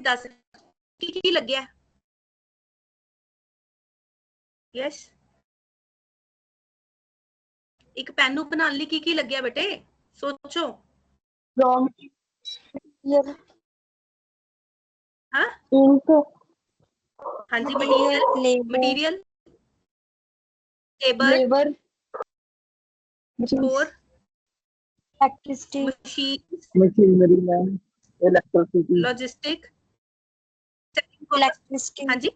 दस की लग गया? यस, एक पेन बनाने लिए की लग गया बेटे? सोचो। हाँ हाँ जी, मटीरियल, मटीरियल, लेबर, और मशीन, लॉजिस्टिक, इलेक्ट्रिसिटी। हाँ जी,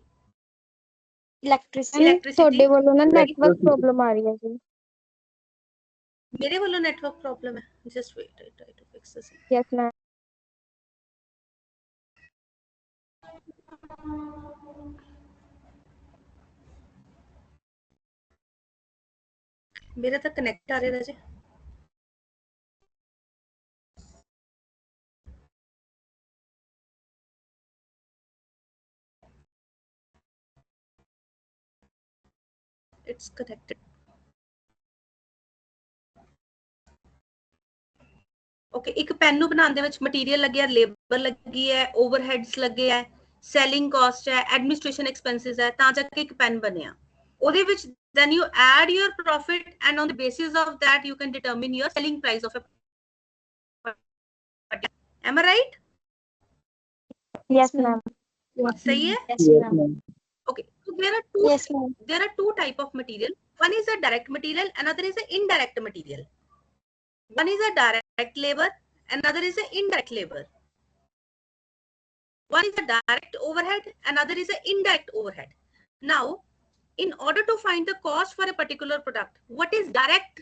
इलेक्ट्रिसिटी। इलेक्ट्रिसिटी। थोड़े वालों ना नेटवर्क प्रॉब्लम आ रही है जी। मेरे वालों नेटवर्क प्रॉब्लम है, just wait, I try to fix this. Yes ma'am. मेरा तो कनेक्ट आ रहा है जी। It's connected. ओके, एक पेन ਨੂੰ ਬਣਾਉਣ ਦੇ ਵਿੱਚ ਮਟੀਰੀਅਲ ਲੱਗਿਆ, ਲੇਬਰ ਲੱਗੀ ਹੈ, ਓਵਰਹੈਡਸ ਲੱਗੇ ਹੈ, ਸੈਲਿੰਗ ਕਾਸਟ ਹੈ, ਐਡਮਿਨਿਸਟ੍ਰੇਸ਼ਨ ਐਕਸਪੈਂਸਸ ਹੈ, ਤਾਂ ਜਾ ਕੇ ਇੱਕ ਪੈਨ ਬਣਿਆ। ਉਹਦੇ ਵਿੱਚ then you add your profit and on the basis of that you can determine your selling price of a product. Am I right? Yes ma'am. सही है? Yes ma'am. Okay, so there are two type of material. One is a direct material, another is a indirect material. One is a direct labor, another is a indirect labor. One is a direct overhead, another is an indirect overhead. Now, in order to find the cost for a particular product, what is direct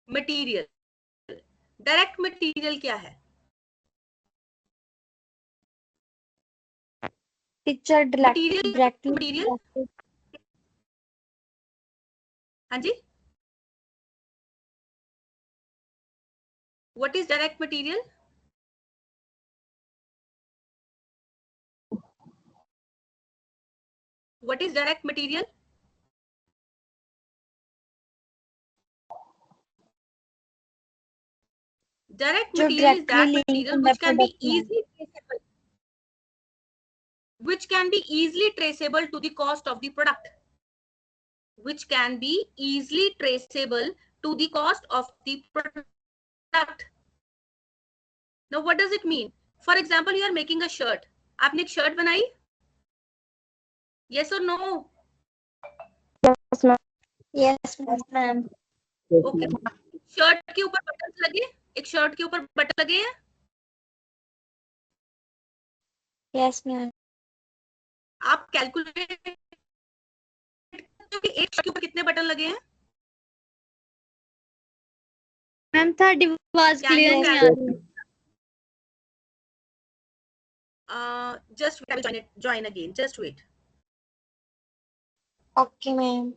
material? Direct material क्या है? Teacher Material, directly. हाँ जी, what is direct material? What is direct material? Direct material is that material which can be easily traceable, to the cost of the product, which can be easily traceable to the cost of the product. Now what does it mean? For example, you are making a shirt. आपने एक shirt बनाई? Yes or no? Yes ma'am. Yes ma'am. Okay. Shirt के ऊपर button लगे, एक shirt के ऊपर button लगे हैं? Yes ma'am. आप कैलकुलेट कि एक शर्ट के ऊपर कितने बटन लगे हैं? मैम थर्ड आवाज क्लियर नहीं आ रही। Just join again. Just wait. Okay ma'am.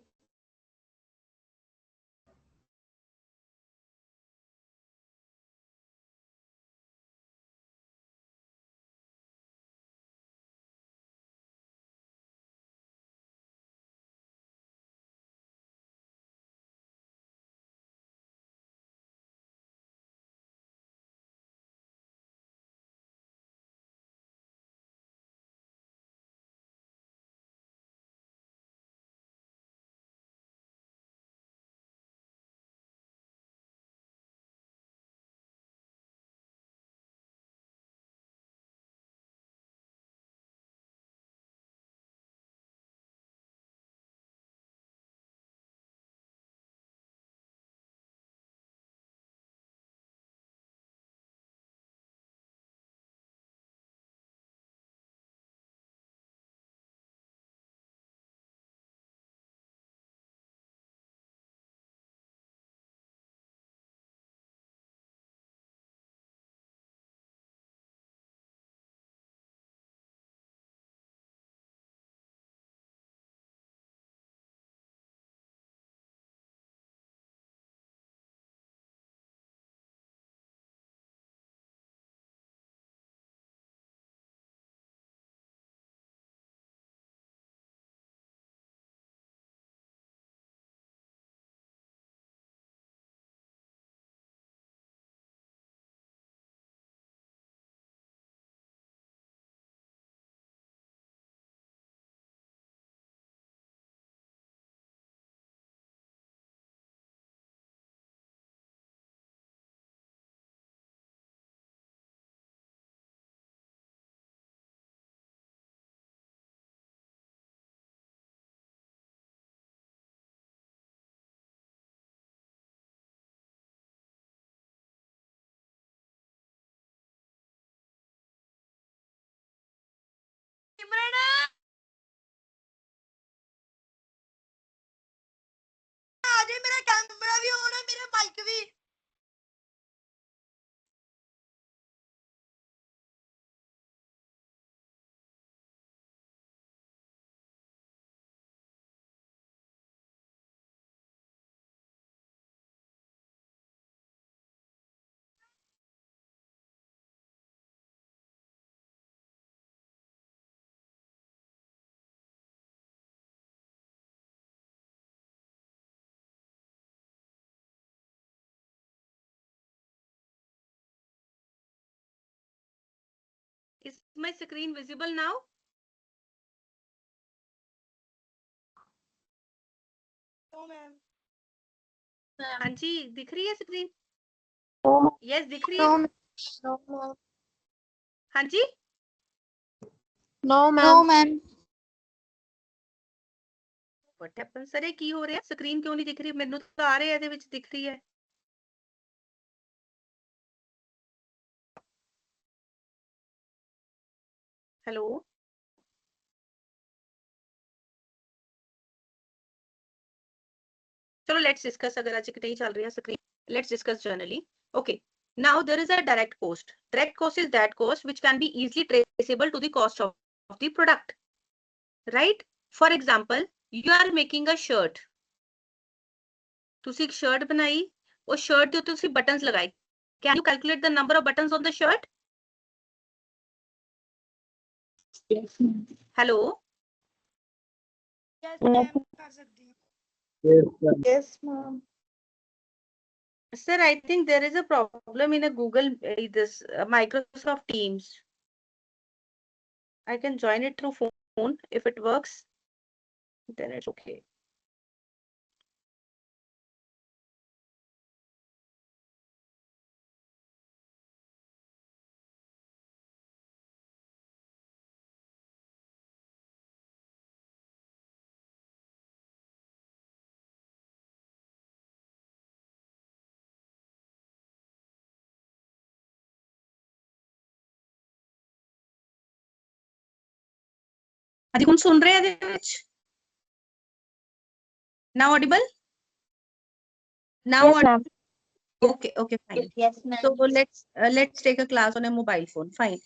Is my screen visible now? No, ma'am. हाँ जी, दिख रही है स्क्रीन? No, यस दिख रही है? no, ma'am. हाँ जी, No, ma'am. No, ma'am. What happen sir, ये की हो ਰਿਹਾ? स्क्रीन क्यों नहीं दिख रही? ਮੈਨੂੰ ਤਾਂ ਆ ਰਿਹਾ, ਇਹਦੇ ਵਿੱਚ ਦਿਖ ਰਹੀ ਹੈ। हेलो, चलो लेट्स डिस्कस। अगर आज नहीं चल रही है screen, let's discuss generally. Okay, now there is a direct cost. Direct cost is that cost which can be easily traceable to the cost of the product, right? For example, you are making a shirt. ਤੁਸੀਂ ਇੱਕ shirt ਬਣਾਈ, ਉਹ shirt ਦੇ ਉੱਤੇ ਤੁਸੀਂ buttons ਲਗਾਏ। Can you calculate the number of buttons on the shirt? Yes, ma'am. Hello, Yes, ma'am. कर सकती हूँ. Yes, ma'am. Yes, ma'am. sir, I think there is a problem in a Google, this Microsoft Teams. I can join it through phone. If it works, then it's okay. अजी कौन सुन रहे हैं ਇਹਦੇ ਵਿੱਚ? Now audible? Now Yes, ma'am. okay, okay, fine. Yes, ma'am. So let's take a class on a mobile phone. Fine.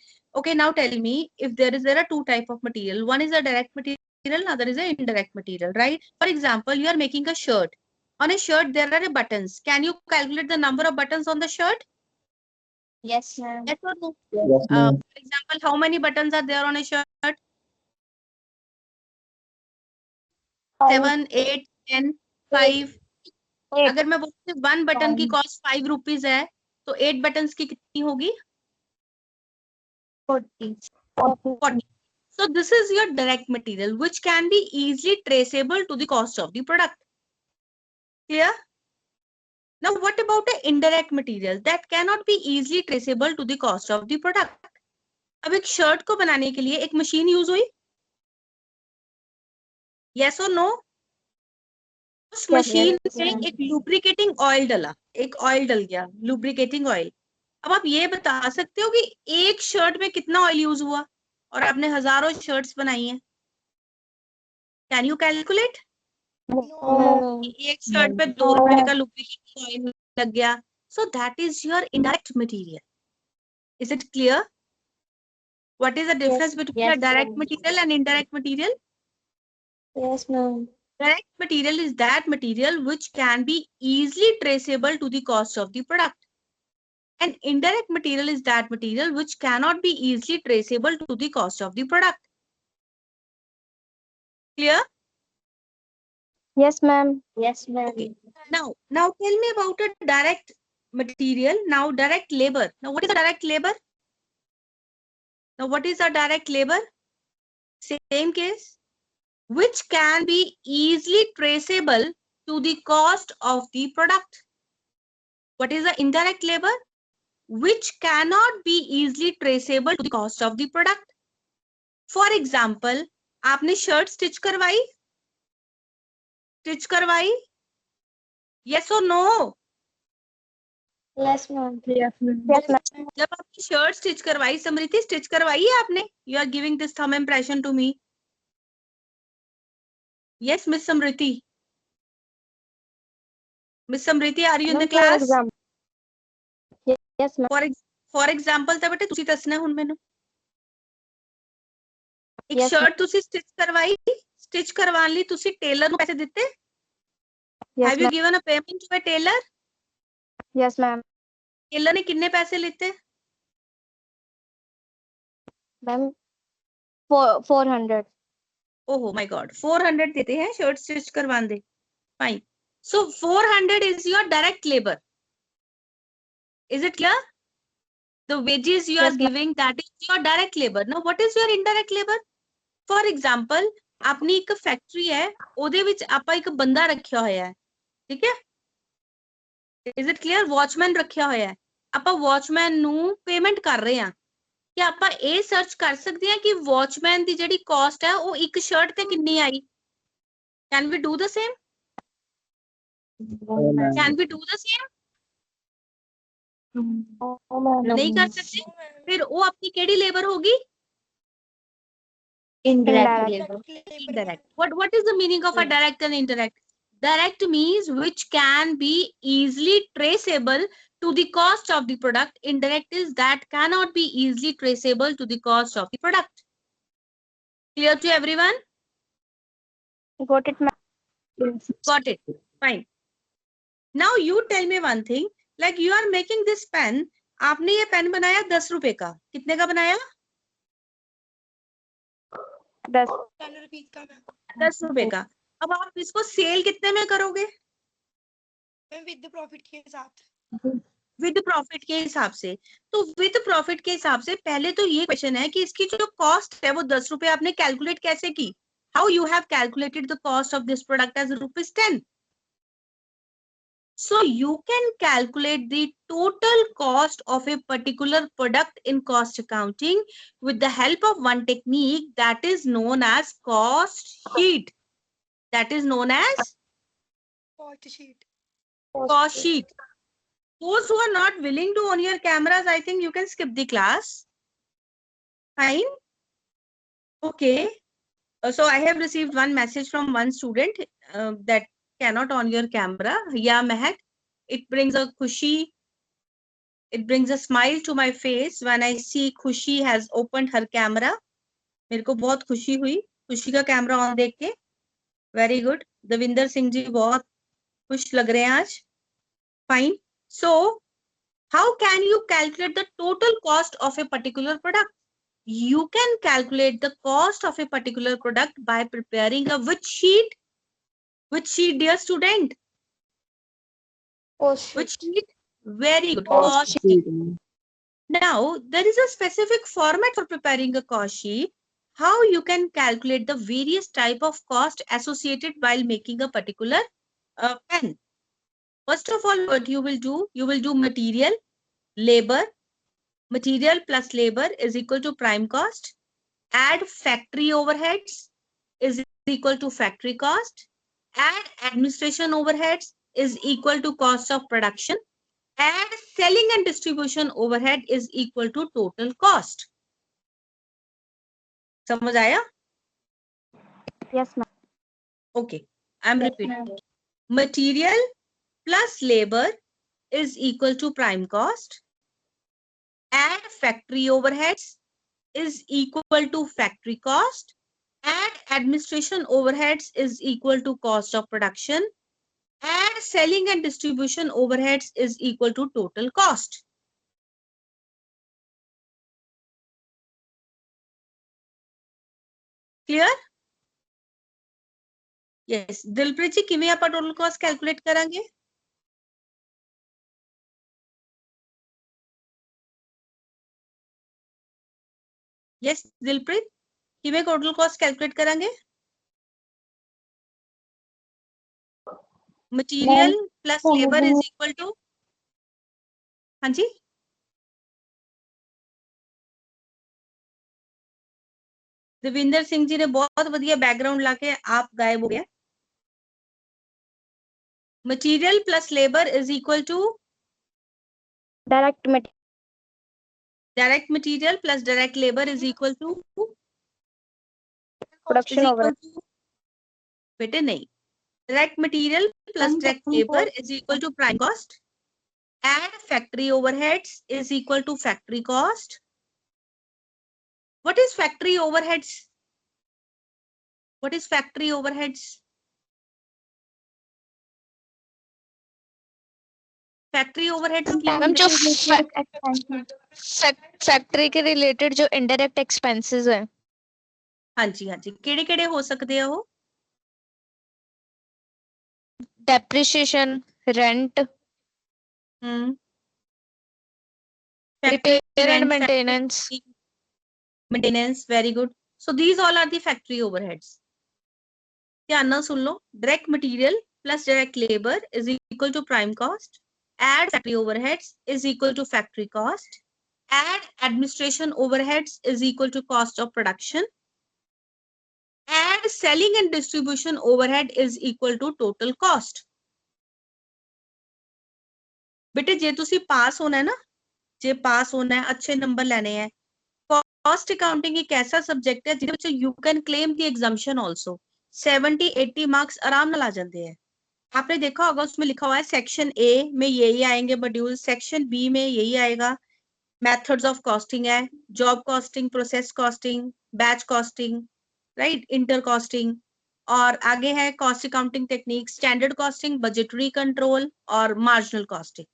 Okay, now tell me, if there are two type of material. One is a direct material, another is a indirect material, right? For example, you are making a shirt. On a shirt there are buttons. Can you calculate the number of buttons on the shirt? Yes, ma'am. Yes or no? Yes, ma'am. For example, how many buttons are there on a shirt? 7, 8, 10, 5. अगर मैं बोलती हूँ 1 button की cost 5 rupees है, तो 8 buttons की कितनी होगी? 40. So this is your direct material which can be easily traceable to the cost of the product. Clear? Now what about the indirect material that cannot be easily traceable to the cost of the product? अब एक shirt को बनाने के लिए एक machine use हुई? Yes or no? उस machine में एक लुब्रिकेटिंग ऑयल डला, एक ऑयल डल गया, लुब्रिकेटिंग ऑयल। अब आप ये बता सकते हो कि एक शर्ट में कितना ऑयल यूज हुआ, और आपने हजारों शर्ट्स बनाई हैं। Can you calculate? एक शर्ट पे 2 रुपए का लुब्रिकेटिंग ऑयल लग गया। So that is your indirect material. Is it clear? What is the difference between a direct material and indirect material? Yes, ma'am. Direct material is that material which can be easily traceable to the cost of the product. And indirect material is that material which cannot be easily traceable to the cost of the product. Clear? Yes, ma'am. Yes, ma'am. Okay. Now tell me about a direct material. Now direct labor. Now what is a direct labor? Now what is a direct labor? Same case. Which can be easily traceable to the cost of the product. What is the indirect labor? Which cannot be easily traceable to the cost of the product. For example, आपने shirt stitch करवाई? Yes or no? Yes, ma'am. Yes, ma'am. Yes, ma'am. जब आपने shirt stitch करवाई, समृति stitch करवाई है आपने? You are giving this thumb impression to me. Yes, Miss Samriti. Miss Samriti, are you in the Ma'am, for class? example. Yes, ma'am. For example ਤਾਂ ਬੇਟੇ ਤੁਸੀਂ ਦੱਸਣਾ ਹੁਣ ਮੈਨੂੰ ਇੱਕ Yes, ਸ਼ਰਟ ਤੁਸੀਂ ਸਟਿਚ ਕਰਵਾਈ ਸਟਿਚ ਕਰਵਾਉਣ ਲਈ ਤੁਸੀਂ ਟੇਲਰ ਨੂੰ ਪੈਸੇ ਦਿੱਤੇ Yes, have you ma'am. given a payment to a tailor Yes, ma'am. Tailor ਨੇ ਕਿੰਨੇ ਪੈਸੇ ਲਿੱਤੇ Ma'am, 400. oh my god 400 देते हैं शर्ट स्टिच करवाने दे fine so 400 is your direct labor is it clear the wages you Yes, are ma'am. giving that is your direct labor now what is your indirect labor for example ਆਪਣੀ ਇੱਕ factory ਹੈ ਉਹਦੇ ਵਿੱਚ ਆਪਾਂ ਇੱਕ ਬੰਦਾ ਰੱਖਿਆ ਹੋਇਆ ਹੈ ਠੀਕ ਹੈ is it clear watchman ਰੱਖਿਆ ਹੋਇਆ ਹੈ ਆਪਾਂ watchman ਨੂੰ ਪੇਮੈਂਟ ਕਰ ਰਹੇ ਹਾਂ ਕਿ ਆਪਾਂ ਇਹ ਸਰਚ ਕਰ ਸਕਦੇ ਹਾਂ ਕਿ watchman ਦੀ ਜਿਹੜੀ ਕਾਸਟ ਹੈ ਉਹ ਇੱਕ ਸ਼ਰਟ ਤੇ ਕਿੰਨੀ ਆਈ can we do the same can we do the same ਨਹੀਂ ਕਰ ਸਕਦੇ ਫਿਰ ਉਹ ਆਪਣੀ ਕਿਹੜੀ ਲੇਬਰ ਹੋਗੀ Indirect labor. indirect what is the meaning of a direct and indirect direct means which can be easily traceable to the cost of the product indirect is that cannot be easily traceable to the cost of the product clear to everyone Got it, ma'am. got it fine now you tell me one thing like you are making this pen आपने ये pen बनाया 10 रुपए का कितने का बनाया 10 10 रुपए का अब आप इसको सेल कितने में करोगे विद प्रॉफिट के साथ विद प्रॉफिट के हिसाब से तो विद प्रॉफिट के हिसाब से पहले तो ये क्वेश्चन है कि इसकी जो कॉस्ट है वो 10 रुपए आपने कैलकुलेट कैसे की how you have calculated the cost of this product as ₹10 so you can calculate the total cost of a particular product in cost accounting with the help of one technique that is known as cost sheet that is known as cost sheet those who are not willing to on your cameras I think you can skip the class fine okay so I have received one message from one student that cannot on your camera yeah Mehak it brings a khushi it brings a smile to my face when I see Khushi has opened her camera मेरे को बहुत खुशी हुई खुशी का camera on देख के very good Davinder Singh ji बहुत खुश लग रहे हैं आज fine so how can you calculate the total cost of a particular product you can calculate the cost of a particular product by preparing a which sheet dear student which sheet very good cost sheet now there is a specific format for preparing a cost sheet how you can calculate the various type of cost associated while making a particular pen first of all what you will do material plus labor is equal to prime cost add factory overheads is equal to factory cost add administration overheads is equal to cost of production add selling and distribution overhead is equal to total cost समझ आया Yes, ma'am. okay I'm repeating material plus labor is equal to prime cost add factory overheads is equal to factory cost add administration overheads is equal to cost of production add selling and distribution overheads is equal to total cost clear yes Dilpreet जी किਵੇਂ ਆਪਾਂ total cost calculate ਕਰਾਂਗੇ yes Dilpreet किਵੇਂ total cost calculate ਕਰਾਂਗੇ material plus labor is equal to हाँ जी देविंदर सिंह जी ने बहुत बढ़िया background लाके आप गायब हो गया material plus labor is equal to Direct material plus direct labor is equal to production overhead. बेटे नहीं direct material plus direct labor is equal to prime cost. Add factory overheads is equal to factory cost. What is factory overheads? What is factory overheads? Factory overheads की ma'am जो factory के related जो indirect expenses है हाँ जी केड़े केड़े हो सकते हैं वो depreciation rent repair and maintenance very good so these all are the factory overheads ध्यान नाल सुन लो direct material plus direct labour is equal to prime cost add factory overheads is equal to factory cost add administration overheads is equal to cost of production add selling and distribution overhead is equal to total cost बेटे जे तुसी पास होना है ना जे पास होना है अच्छे number लेने हैं कॉस्ट अकाउंटिंग एक ऐसा सब्जेक्ट है जिहदे which you can claim the exemption also 70-80 marks आराम नाल आ जाते हैं आपने देखा होगा उसमें लिखा हुआ है सेक्शन ए में यही आएंगे मॉड्यूल सेक्शन बी में यही आएगा मेथड्स ऑफ कॉस्टिंग है job costing process costing batch costing right inter costing और आगे है cost accounting technique standard costing budgetary control और मार्जिनल कॉस्टिंग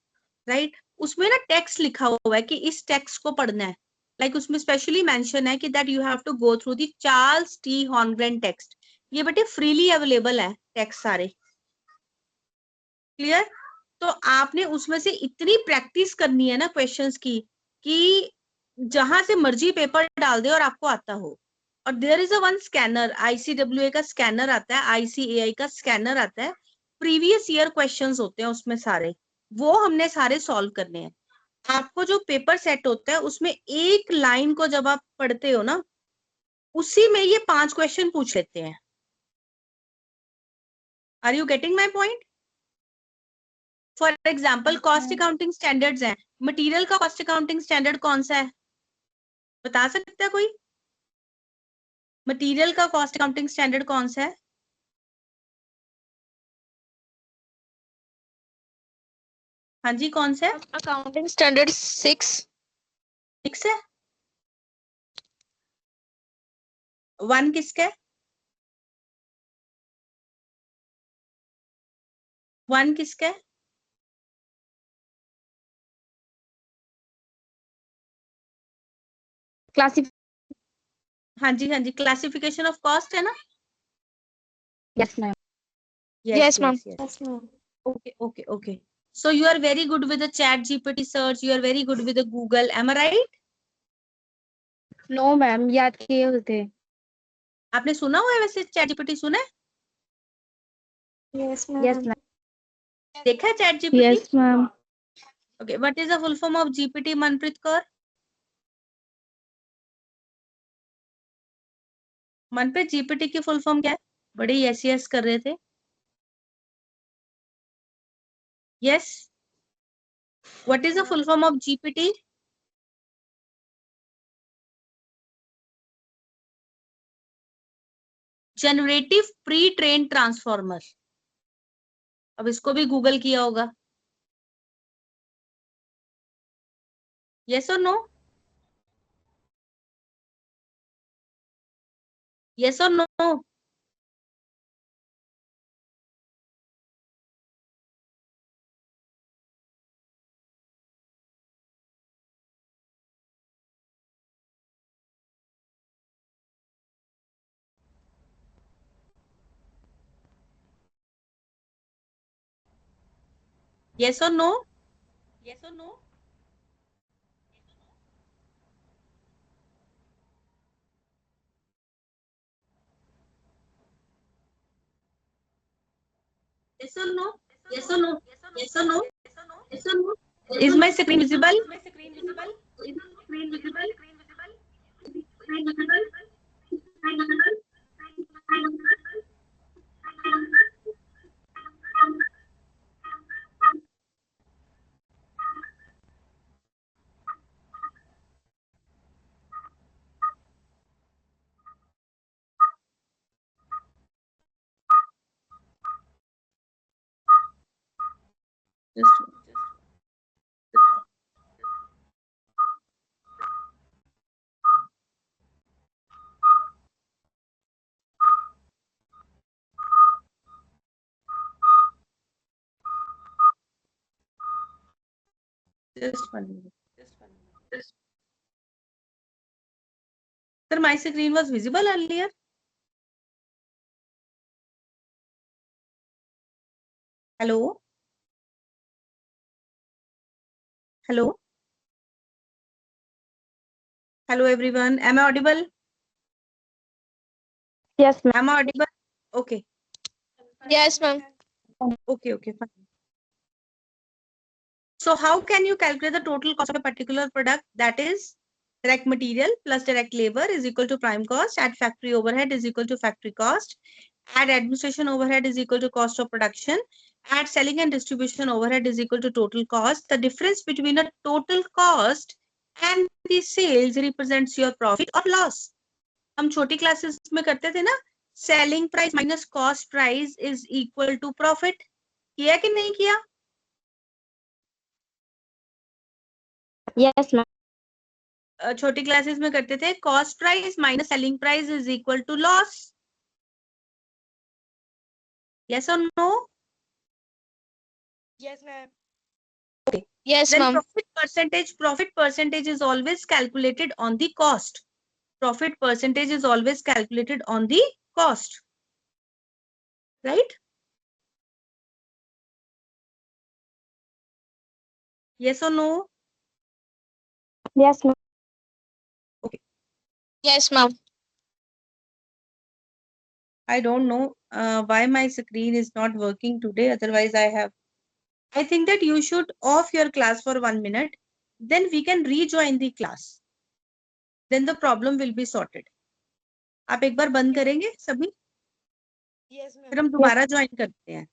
राइट उसमें ना टेक्स्ट लिखा हुआ है कि इस टेक्स्ट को पढ़ना है लाइक उसमें स्पेशली मेंशन है कि that you have to go through the Charles T Horngren text ये बेटे फ्रीली अवेलेबल है टेक्स्ट सारे क्लियर तो आपने उसमें से इतनी प्रैक्टिस करनी है ना क्वेश्चंस की कि जहां से मर्जी पेपर डाल दे और आपको आता हो और there is a one scanner ICWA का स्कैनर आता है ICAI का स्कैनर आता है प्रीवियस ईयर क्वेश्चंस होते हैं उसमें सारे वो हमने सारे सॉल्व करने हैं आपको जो पेपर सेट होता है उसमें एक लाइन को जब आप पढ़ते हो ना उसी में ये 5 क्वेश्चन पूछ लेते हैं are you getting my point for example cost accounting standards हैं मटेरियल का कॉस्ट अकाउंटिंग स्टैंडर्ड कौन सा है बता सकता है कोई मटेरियल का कॉस्ट अकाउंटिंग स्टैंडर्ड कौन सा है हाँ जी कौन सा है अकाउंटिंग स्टैंडर्ड 6 है 1 किसका है 1 किसका है क्लासिफ हाँ जी क्लासिफिकेशन ऑफ कॉस्ट है ना yes ma'am yes ma'am yes okay so you are very good with the chat GPT search you are very good with the Google am I right no ma'am याद किए होते आपने सुना हुआ है वैसे चैट जीपीटी सुना है यस मैम देखा है chat GPT yes ma'am okay what is the full form of GPT Manpreet Kaur Manpreet GPT की फुल फॉर्म क्या है बड़े यस कर रहे थे yes what is the full form of GPT generative pre train transformer अब इसको भी गूगल किया होगा yes or no yes or no yes or no yes or no yes or no yes or no yes or no yes or no is my screen visible Just one minute. Sir, my screen was visible earlier. Hello? Hello? Hello, everyone. Am I audible? Yes, ma'am. Am I audible? Okay. Yes, ma'am. Okay, fine. So how can you calculate the total cost of a particular product? That is direct material plus direct labor is equal to prime cost, add factory overhead is equal to factory cost, add administration overhead is equal to cost of production, add selling and distribution overhead is equal to total cost. The difference between a total cost and the sales represents your profit or loss. हम छोटी classes में करते थे ना, selling price minus cost price is equal to profit. किया कि नहीं किया? Yes, ma'am. छोटी क्लासेस में करते थे cost price minus selling price is equal to loss. Yes or no? Yes, ma'am. Yes, Then ma'am. profit percentage is always calculated on the cost. Profit percentage is always calculated on the cost. Right? Yes or no? Yes, ma'am. Okay. Yes, ma'am. I don't know why my screen is not working today. Otherwise, I think that you should off your class for 1 minute. Then we can rejoin the class. Then the problem will be sorted. आप एक बार बंद करेंगे सभी? Yes, ma'am. फिर हम दोबारा join करते हैं.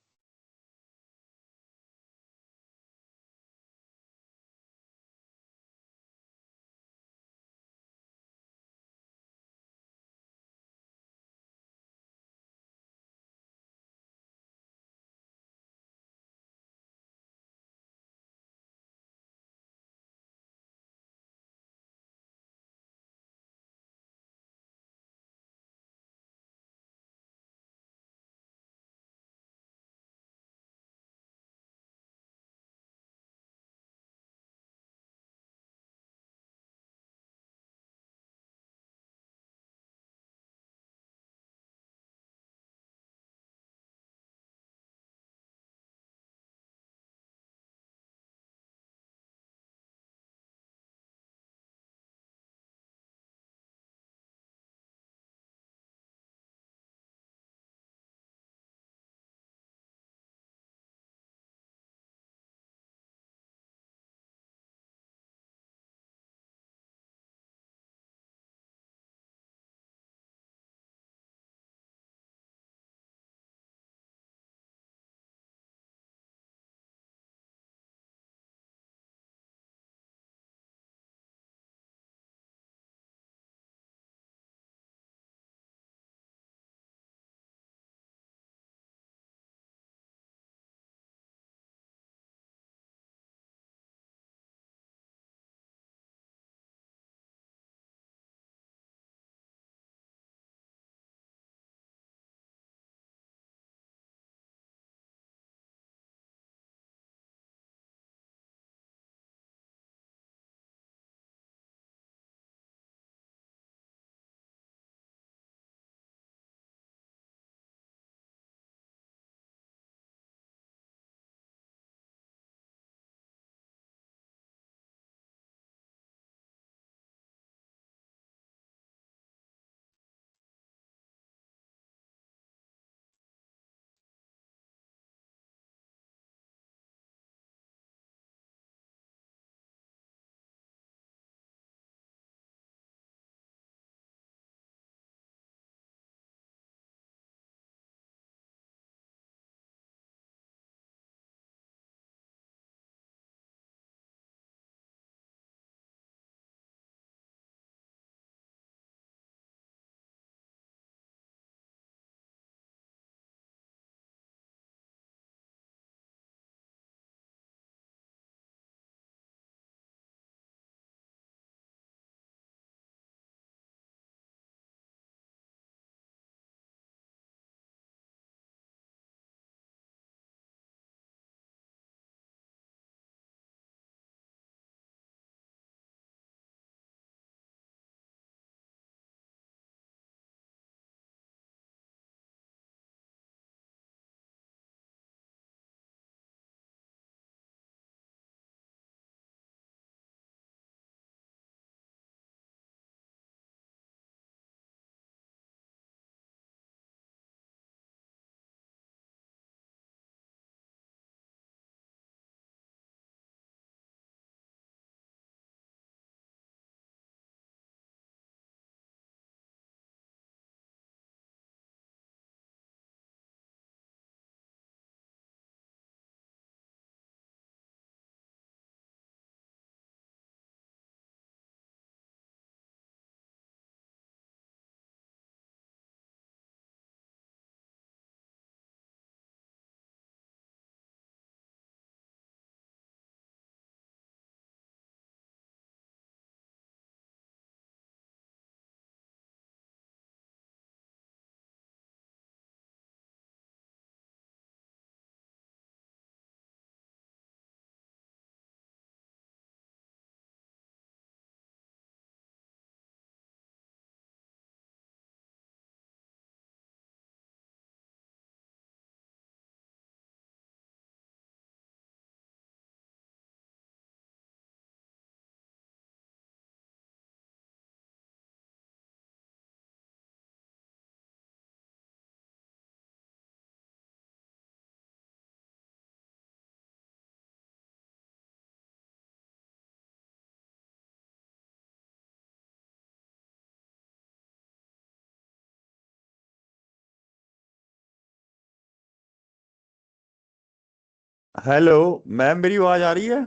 हेलो मैम, मेरी आवाज आ रही है?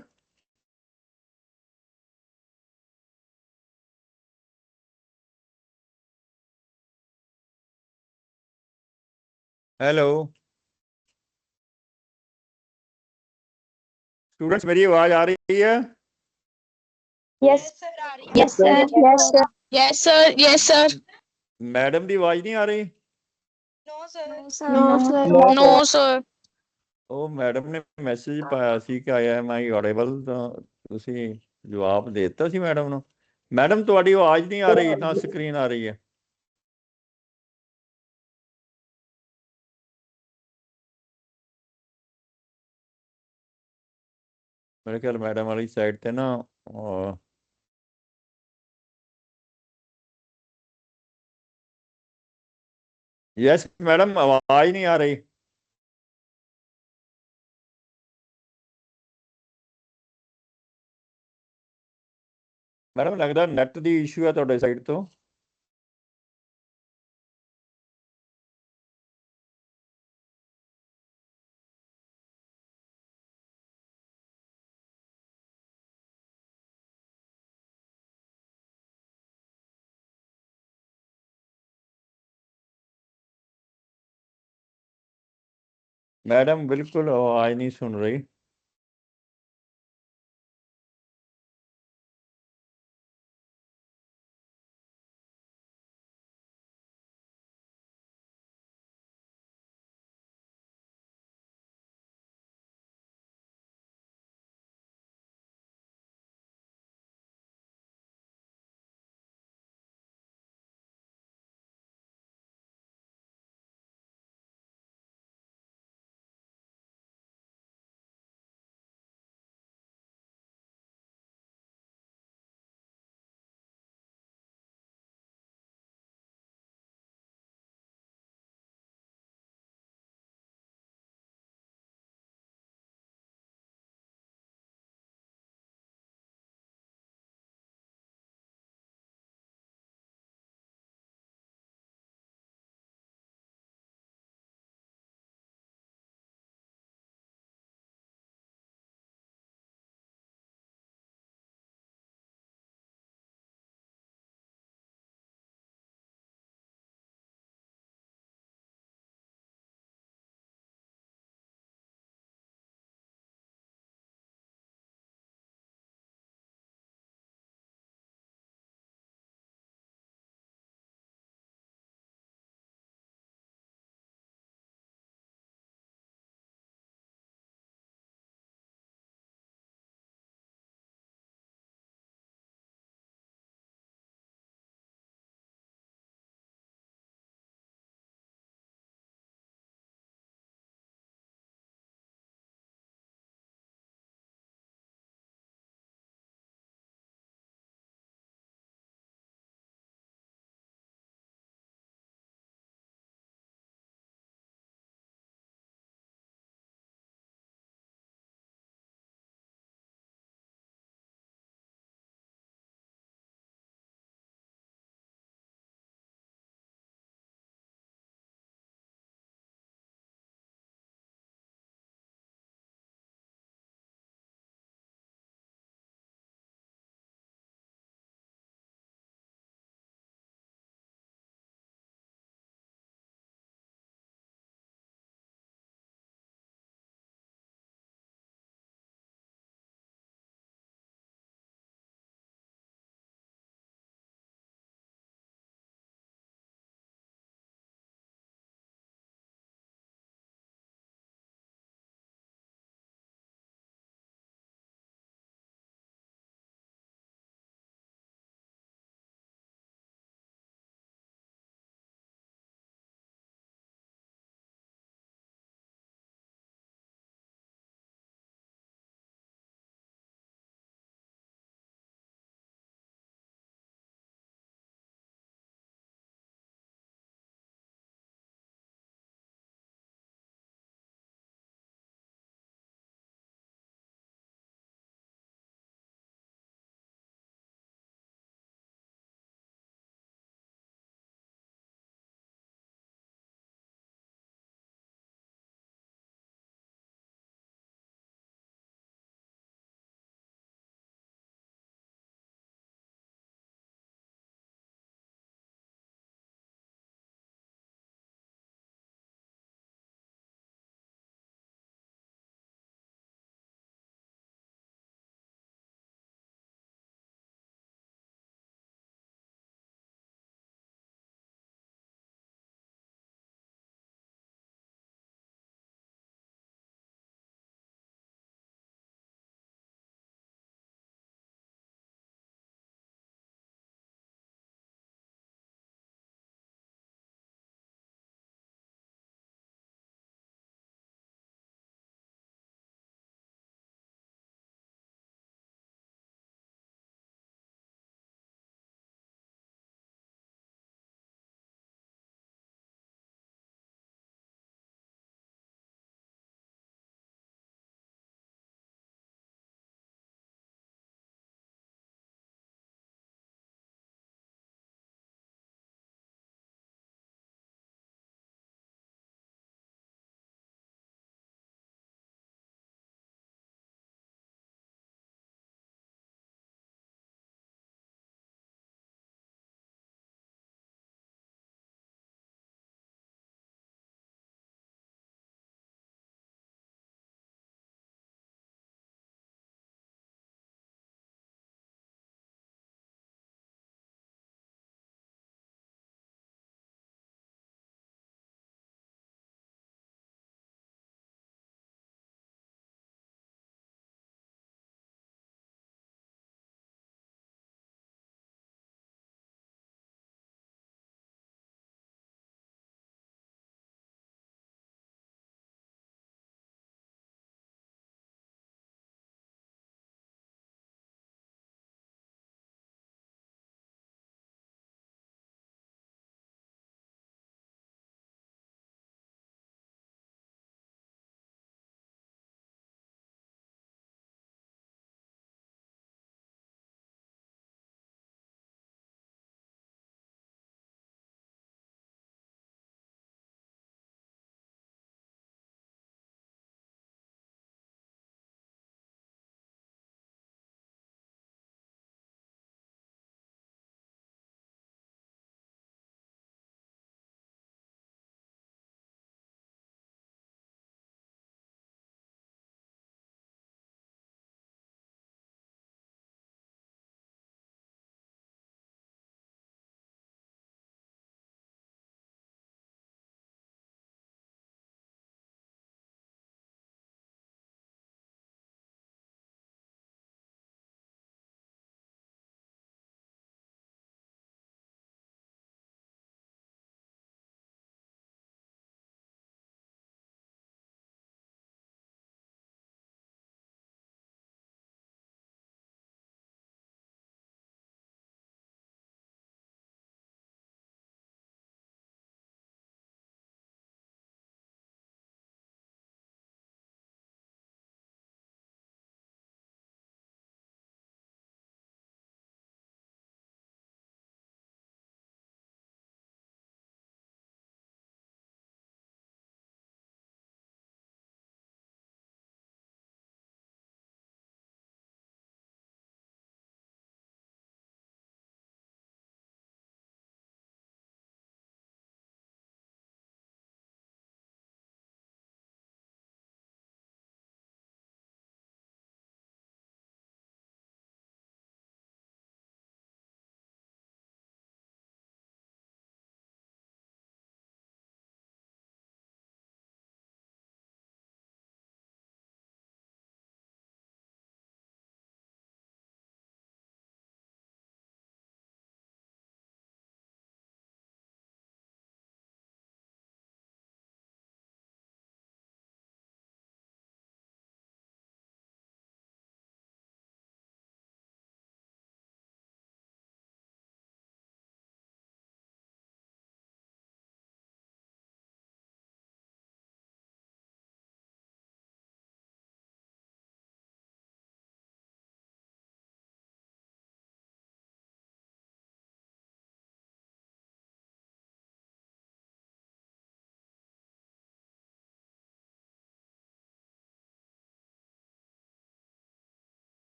हेलो स्टूडेंट्स, मेरी आवाज आ रही है? Yes, sir. Yes, sir. Yes, sir. Yes, sir. Yes, sir. Madam की आवाज नहीं आ रही? No, sir. No, sir. No, sir. ਉਹ ਮੈਡਮ ਨੇ ਮੈਸੇਜ ਪਾਇਆ ਸੀ ਕਿ ਆਈ ਐਮ ਆਈ ਆਡੀਬਲ, ਤਾਂ ਤੁਸੀਂ ਜਵਾਬ ਦੇ ਦਿੱਤਾ ਸੀ ਮੈਡਮ ਨੂੰ। ਮੈਡਮ ਤੁਹਾਡੀ ਆਵਾਜ਼ ਨਹੀਂ ਆ ਰਹੀ, ਨਾ ਸਕਰੀਨ ਆ ਰਹੀ ਹੈ। ਮੇਰੇ ਖਿਆਲ ਮੈਡਮ ਵਾਲੀ ਸਾਈਡ ਤੇ ਨਾ ਯੈਸ ਮੈਡਮ, ਆਵਾਜ਼ ਨਹੀਂ ਆ ਰਹੀ। ਮੈਡਮ ਲੱਗਦਾ ਨੈਟ ਦੀ ਇਸ਼ੂ ਹੈ ਤੁਹਾਡੇ ਸਾਈਡ ਤੋਂ। मैडम बिल्कुल आवाज नहीं सुन रही।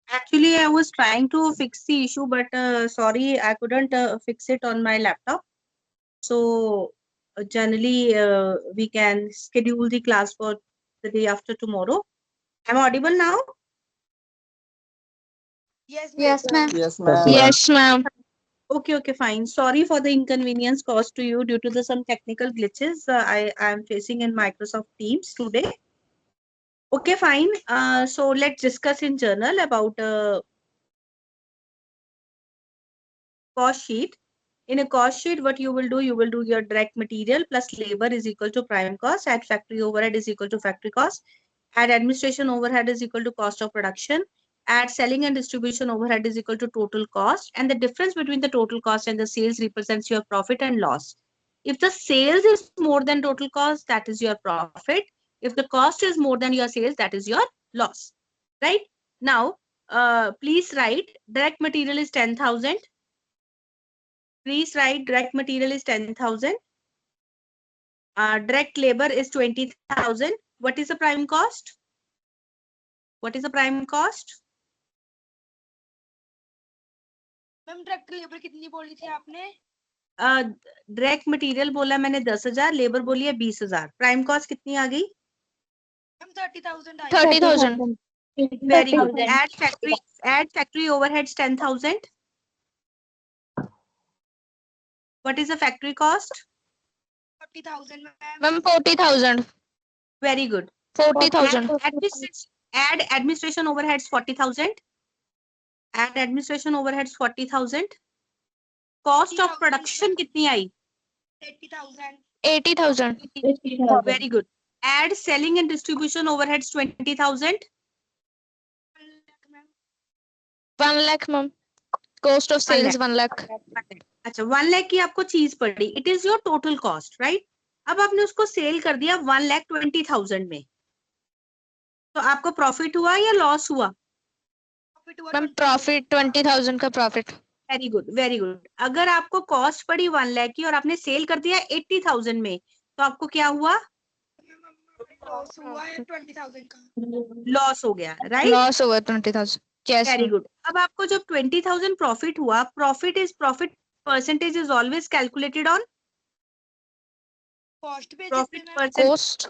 Actually, I was trying to fix the issue, but sorry, I couldn't fix it on my laptop. So generally, we can schedule the class for the day after tomorrow. Am I audible now? Yes, Yes, ma'am. Yes, Yes, ma'am. Okay, fine. Sorry for the inconvenience caused to you due to the some technical glitches I am facing in Microsoft Teams today. Okay, fine. So let's discuss in journal about cost sheet. In a cost sheet, what you will do your direct material plus labor is equal to prime cost, add factory overhead is equal to factory cost, add administration overhead is equal to cost of production, add selling and distribution overhead is equal to total cost, and the difference between the total cost and the sales represents your profit and loss. If the sales is more than total cost, that is your profit. If the cost is more than your sales, that is your loss. Right? Now, please write direct material is 10,000. Please write direct material is 10,000. Direct labor is 20,000. What is the prime cost? What is the prime cost? Ma'am direct labour कितनी बोली थी आपने? Direct material बोला मैंने 10,000, labour बोली है 20,000. Prime cost कितनी आ गई? Ma'am 30,000 I. 30,000. Very good. Add factory overheads 10,000. What is the factory cost? 40,000 ma'am. Ma'am, 40,000. Very good. 40,000. Add administration overheads 40,000. Add administration overheads 40,000. Cost of production कितनी आई? 80,000। 80,000. Very good. Add selling and distribution overheads 20,000. 1 lakh, ma'am. Cost of sales 1 lakh. अच्छा 1 लाख की आपको चीज पड़ी. It is your total cost, right? अब आपने उसको cell कर दिया 1,20,000 में, तो आपको प्रॉफिट हुआ या लॉस हुआ? Ma'am, profit 20,000 का profit. Very good, very good. अगर आपको कॉस्ट पड़ी 1 लाख की और आपने सेल कर दिया 80,000 में, तो आपको क्या हुआ? लॉस हुआ है 20,000 का। लॉस हो गया, right? Loss over 20,000. Yes, very ma'am. Good. अब आपको जब 20,000 प्रॉफिट हुआ, profit percentage is always calculated on cost basis profit पे percent. Cost.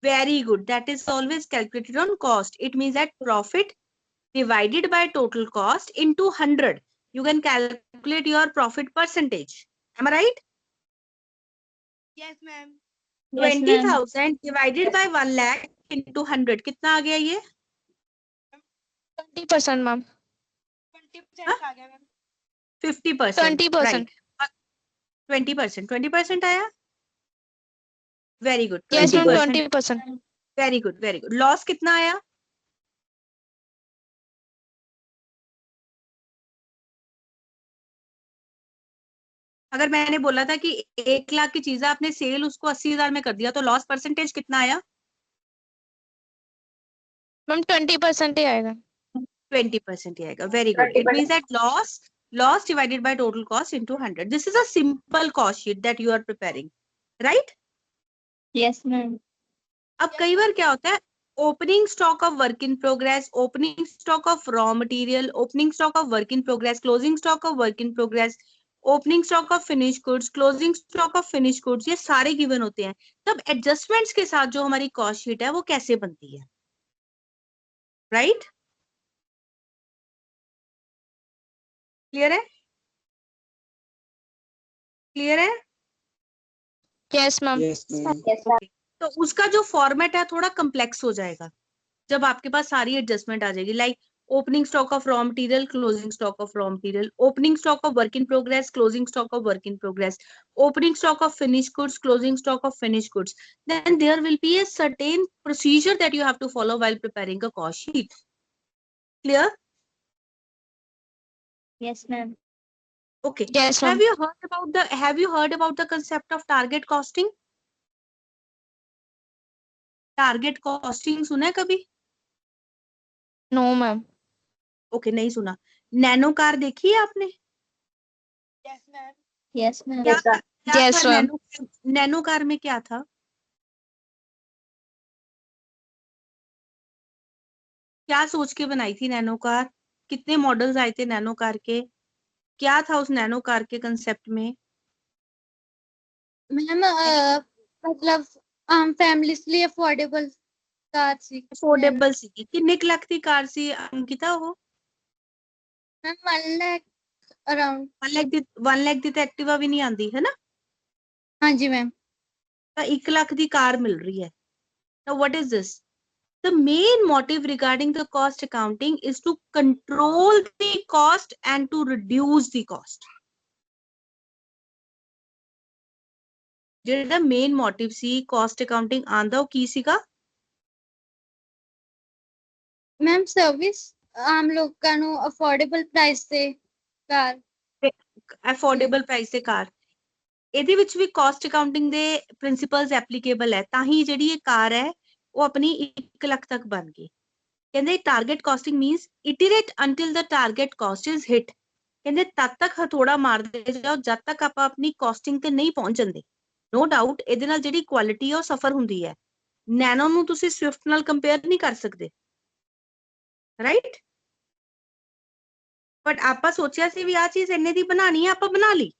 Very good. That is always calculated on cost. It means that profit divided by total cost into 100. You can calculate your profit percentage. Am I right? Yes ma'am. 20,000 divided by 1 lakh into 100. कितना आ गया ये? 20%, ma'am. 20% आ गया ma'am. 50%. 20%. Right. 20%. 20% आया? Very good. Yes, ma'am. 20%. 20%. Very good. Very good. Loss कितना आया? अगर मैंने बोला था कि 1 लाख की चीज आपने सेल उसको 80,000 में कर दिया, तो लॉस परसेंटेज कितना आया? Ma'am, 20% ही आएगा. 20% ही आएगा. Very good. It means that loss divided by total cost into 100. This is a simple cost sheet that you are preparing, right? Yes, ma'am. अब कई बार क्या होता है, opening stock of work in progress, opening stock of raw material, opening stock of work in progress, closing stock of work in progress, opening stock of finish goods, closing stock of finish goods, ये सारे given होते हैं. तब adjustments के साथ जो हमारी cost sheet है वो कैसे बनती है, राइट? क्लियर है? क्लियर है? Yes, ma'am. तो उसका जो फॉर्मेट है थोड़ा कम्प्लेक्स हो जाएगा जब आपके पास सारी एडजस्टमेंट आ जाएगी. Like opening stock of raw material, closing stock of raw material, opening stock of work in progress, closing stock of work in progress, opening stock of finish goods, closing stock of finish goods. Then there will be a certain procedure that you have to follow while preparing a cost sheet. Clear? Yes, ma'am. Okay. Yes, ma'am. Have you heard about the concept of target costing? Target costing सुना है कभी? No, ma'am. Okay, नहीं सुना. Nano car देखी है आपने? Yes ma'am. Yes, ma'am. क्या Yes, था ma'am. नैनो कार में क्या था? क्या सोच के बनाई थी नैनो कार? कितने मॉडल्स आए थे नैनो कार के, क्या था उस नैनो कार के कंसेप्ट में? मैम मतलब आम फैमिलीज लिए अफोर्डेबल कार सी अफोर्डेबल सी, कितने कुछ ਲੱਖ ਦੀ ਕਾਰ ਸੀ ਅੰਕਿਤਾ ਉਹ? Ma'am 1 lakh around. 1 ਲੱਖ ਦੀ ਤਾਂ ਐਕਟਿਵਾ ਵੀ ਨਹੀਂ ਆਂਦੀ ਹੈ ਨਾ? हाँ जी मैम। ਤਾਂ 1 ਲੱਖ ਦੀ ਕਾਰ ਮਿਲ ਰਹੀ ਹੈ। Now what is this? The main motive regarding the cost accounting is to control the cost and to reduce the cost. ਜਿਹੜਾ ਮੇਨ ਮੋਟਿਵ ਸੀ ਕਾਸਟ ਅਕਾਊਂਟਿੰਗ ਆਂਦਾ ਉਹ ਕੀ ਸੀਗਾ? मैम सर्विस आम लोगों ਨੂੰ ਅਫੋਰਡੇਬਲ ਪ੍ਰਾਈਸ ਤੇ ਕਾਰ। ਅਫੋਰਡੇਬਲ ਪ੍ਰਾਈਸ ਤੇ ਕਾਰ। ਇਹਦੇ ਵਿੱਚ ਵੀ ਕਾਸਟ ਅਕਾਊਂਟਿੰਗ ਦੇ ਪ੍ਰਿੰਸੀਪਲਸ ਐਪਲੀਕੇਬਲ ਹੈ, ਤਾਂ ਹੀ ਜਿਹੜੀ ਇਹ ਕਾਰ ਹੈ ਉਹ ਆਪਣੀ 1 ਲੱਖ ਤੱਕ ਬਣ ਗਈ। ਕਹਿੰਦੇ target costing means iterate until the target cost is hit. ਕਹਿੰਦੇ ਤਦ ਤੱਕ ਹਥੋੜਾ ਮਾਰਦੇ ਜਾਓ ਜਦ ਤੱਕ ਆਪਾਂ ਆਪਣੀ ਕਾਸਟਿੰਗ ਤੇ ਨਹੀਂ ਪਹੁੰਚ ਜਾਂਦੇ। ਨੋ ਡਾਊਟ ਇਹਦੇ ਨਾਲ ਜਿਹੜੀ ਕੁਆਲਿਟੀ ਹੈ ਉਹ ਸਫਰ ਹੁੰਦੀ ਹੈ। ਨੈਨੋ ਨੂੰ ਤੁਸੀਂ ਸਵਿਫਟ ਨਾਲ ਕੰਪੇਅਰ ਨਹੀਂ ਕਰ ਸਕਦੇ, ਰਾਈਟ? ਬਟ ਆਪਾਂ ਸੋਚਿਆ ਸੀ ਵੀ ਆਹ ਚੀਜ਼ ਇੰਨੇ ਦੀ ਬਣਾਣੀ ਹੈ, ਆਪਾਂ ਬਣਾ ਲਈ।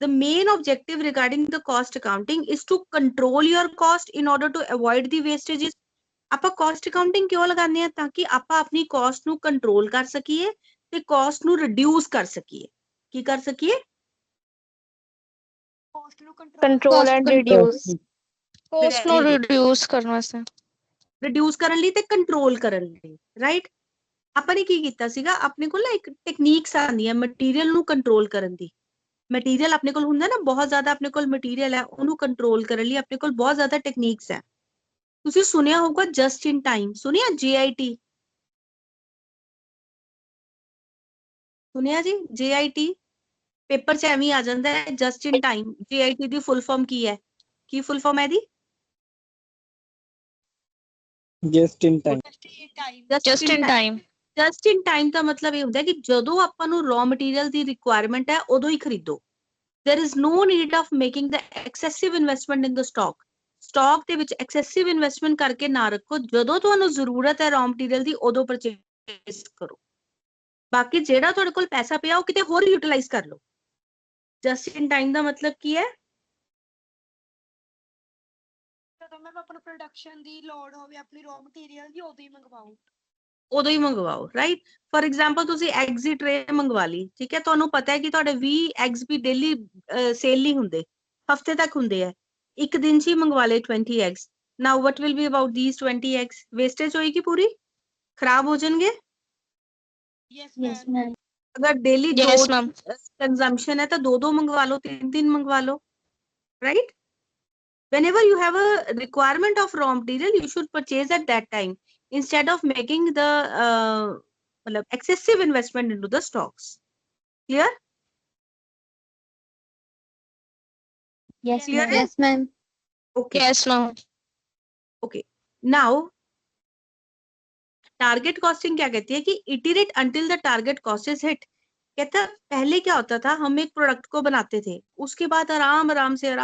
The main objective regarding the cost accounting is to control your cost in order to avoid the wastages. ਆਪਾਂ cost accounting ਕਿਉਂ ਲਗਾਉਂਦੇ ਆ? ਤਾਂ ਕਿ ਆਪਾਂ ਆਪਣੀ cost ਨੂੰ control ਕਰ ਸਕੀਏ ਤੇ cost ਨੂੰ reduce ਕਰ ਸਕੀਏ। ਕੀ ਕਰ ਸਕੀਏ? Control and reduce. Cost ਨੂੰ Very good. reduce ਕਰਨ ਵਾਸਤੇ। Reduce ਕਰਨ ਲਈ ਤੇ control ਕਰਨ ਲਈ, right? ਆਪਾਂ ਨੇ ਕੀ ਕੀਤਾ ਸੀਗਾ, ਆਪਣੇ ਕੋਲ ਨਾ ਇੱਕ ਟੈਕਨੀਕਸ ਆਉਂਦੀਆਂ ਮਟੀਰੀਅਲ ਨੂੰ ਕੰਟਰੋਲ ਕਰਨ ਦੀ। ਮਟੀਰੀਅਲ ਆਪਣੇ ਕੋਲ ਹੁੰਦਾ ਨਾ, ਬਹੁਤ ਜ਼ਿਆਦਾ ਆਪਣੇ ਕੋਲ ਮਟੀਰੀਅਲ ਹੈ, ਉਹਨੂੰ ਕੰਟਰੋਲ ਕਰਨ ਲਈ ਆਪਣੇ ਕੋਲ ਬਹੁਤ ਜ਼ਿਆਦਾ ਟੈਕਨੀਕਸ ਹੈ। ਤੁਸੀਂ ਸੁਣਿਆ ਹੋਊਗਾ ਜਸਟ ਇਨ ਟਾਈਮ, ਸੁਣਿਆ? JIT ਸੁਣਿਆ ਜੀ? JIT ਪੇਪਰ 'ਚ ਐਵੇਂ ਆ ਜਾਂਦਾ ਹੈ just in time. JIT the full form ਕੀ ਹੈ? ਕੀ ਫੁੱਲ ਫਾਰਮ ਹੈ ਇਹਦੀ? Just in time. Just in time. Just in time ਦਾ ਮਤਲਬ ਇਹ ਹੁੰਦਾ ਕਿ ਜਦੋਂ ਆਪਾਂ ਨੂੰ ਰॉ ਮਟੀਰੀਅਲ ਦੀ ਰਿਕੁਆਇਰਮੈਂਟ ਹੈ ਉਦੋਂ ਹੀ ਖਰੀਦੋ। There is no need of making the excessive investment in the stock. Stock ਦੇ ਵਿੱਚ ਐਕਸੈਸਿਵ ਇਨਵੈਸਟਮੈਂਟ ਕਰਕੇ ਨਾ ਰੱਖੋ। ਜਦੋਂ ਤੁਹਾਨੂੰ ਜ਼ਰੂਰਤ ਹੈ ਰॉ ਮਟੀਰੀਅਲ ਦੀ ਉਦੋਂ ਪਰਚੇਸ ਕਰੋ। ਬਾਕੀ ਜਿਹੜਾ ਤੁਹਾਡੇ ਕੋਲ ਪੈਸਾ ਪਿਆ ਉਹ ਕਿਤੇ ਹੋਰ ਯੂਟਿਲਾਈਜ਼ ਕਰ ਲਓ। ਜਸਟ ਇਨ ਟਾਈਮ ਦਾ ਮਤਲਬ ਕੀ ਹੈ? ਜਦੋਂ ਮੈਂ ਆਪਣਾ ਪ੍ਰੋਡਕਸ਼ਨ ਦੀ ਲੋੜ ਹੋਵੇ ਆਪਣੀ ਰॉ ਮਟੀਰੀਅਲ ਦੀ ਉਦੋਂ ਹੀ ਮੰਗਵਾਓ। ਉਦੋਂ ਹੀ ਮੰਗਵਾਓ, ਰਾਈਟ? ਫॉर एग्जांपल ਤੁਸੀਂ ਐਗਸ ਦੀ ਟ੍ਰੇ ਮੰਗਵਾ ਲਈ, ਠੀਕ ਹੈ? ਤੁਹਾਨੂੰ ਪਤਾ ਹੈ ਕਿ ਤੁਹਾਡੇ 20 ਐਗਸ ਵੀ ਡੇਲੀ ਸੇਲ ਨਹੀਂ ਹੁੰਦੇ, ਹਫਤੇ ਤੱਕ ਹੁੰਦੇ ਆ। ਇੱਕ ਦਿਨ 'ਚ ਹੀ ਮੰਗਵਾ ਲਏ 20 eggs. Now what will be about these 20 eggs? Wastage ਹੋਏਗੀ ਪੂਰੀ, ਖਰਾਬ ਹੋ ਜਾਣਗੇ। Yes yes ma'am. ਅਗਰ ਡੇਲੀ Yes, 2 ma'am. ਕੰਜ਼ੰਪਸ਼ਨ ਹੈ ਤਾਂ 2 ਮੰਗਵਾ ਲਓ, 3 ਮੰਗਵਾ ਲਓ, right? Whenever you have a requirement of raw material, you should purchase at that time instead of making the excessive investment into the stocks. Clear? Yes Clear ma'am. है? Yes ma'am. Okay. Yes, ma'am. Okay. Now, target costing क्या कहती है कि iterate until the target cost is hit. कहता है पहले क्या होता था, हम एक प्रोडक्ट को बनाते थे, उसके बाद आराम आराम से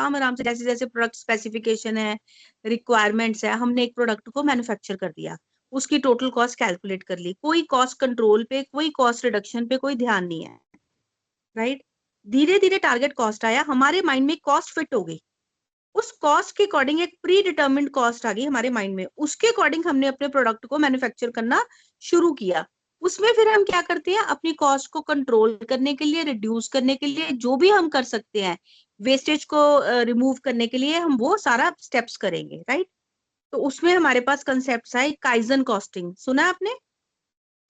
जैसे जैसे प्रोडक्ट स्पेसिफिकेशन है, रिक्वायरमेंट्स है, हमने एक प्रोडक्ट को मैन्युफैक्चर कर दिया, उसकी टोटल कॉस्ट कैलकुलेट कर ली, कोई कॉस्ट कंट्रोल पे, कोई कॉस्ट रिडक्शन पे कोई ध्यान नहीं है, राइट? धीरे धीरे टारगेट कॉस्ट आया, हमारे माइंड में कॉस्ट फिट हो गई, उस कॉस्ट के अकॉर्डिंग एक प्री डिटर्मिन्ड कॉस्ट आ गई हमारे माइंड में, उसके अकॉर्डिंग हमने अपने प्रोडक्ट को मैन्युफैक्चर करना शुरू किया। उसमें फिर हम क्या करते हैं, अपनी कॉस्ट को कंट्रोल करने के लिए, रिड्यूस करने के लिए जो भी हम कर सकते हैं, वेस्टेज को रिमूव करने के लिए हम वो सारा स्टेप्स करेंगे, राइट? तो उसमें हमारे पास कंसेप्ट है काइजन कॉस्टिंग। सुना आपने?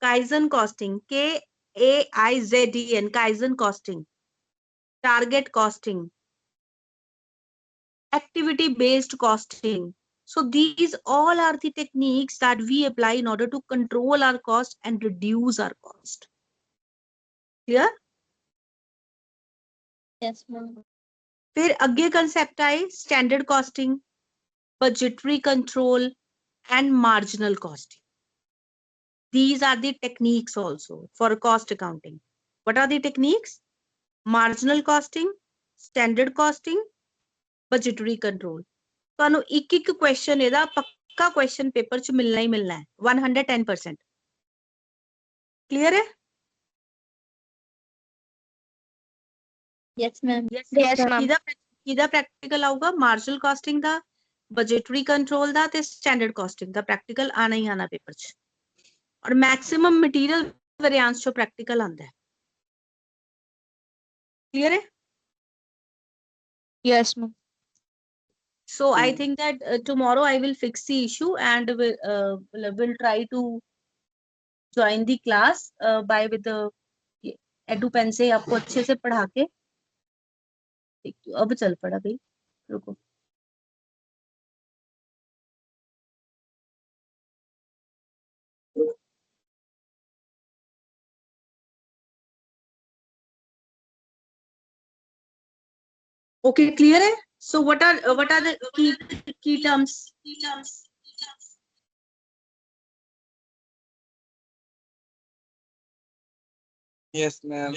Kaizen costing, KAIZEN, kaizen costing, target costing, activity based costing. So these all are the techniques that we apply in order to control our cost and reduce our cost. Clear? Yes ma'am. फिर आगे concept आए standard costing, budgetary control and marginal costing. These are the techniques also for cost accounting. What are the techniques? Marginal costing, standard costing, budgetary control. ਤੁਹਾਨੂੰ ਇੱਕ ਇੱਕ question ਇਹਦਾ ਪੱਕਾ question paper ਚ ਮਿਲਣਾ ਹੀ ਮਿਲਣਾ ਹੈ 110%। ਕਲੀਅਰ ਹੈ? Yes, ma'am. Yes, ma'am. ਕਿਹਦਾ ਪ੍ਰੈਕਟੀਕਲ ਆਊਗਾ? ਮਾਰਜਨਲ ਕਾਸਟਿੰਗ ਦਾ, ਬਜਟਰੀ ਕੰਟਰੋਲ ਦਾ ਤੇ ਸਟੈਂਡਰਡ ਕਾਸਟਿੰਗ ਦਾ ਪ੍ਰੈਕਟੀਕਲ ਆਣਾ ਹੀ ਆਣਾ ਪੇਪਰ ਚ। ਔਰ ਮੈਕਸਿਮਮ ਮਟੀਰੀਅਲ ਵੇਰੀਐਂਸ ਚੋਂ ਪ੍ਰੈਕਟੀਕਲ ਆਂਦਾ ਹੈ। ਕਲੀਅਰ ਹੈ? Yes, ma'am. So I think that tomorrow I will fix the issue and will try to join the class by with the EduPen से आपको अच्छे से पढ़ा के। अब चल पड़ा भाई, रुको। Okay, clear है? So what are the key terms? Yes, ma'am.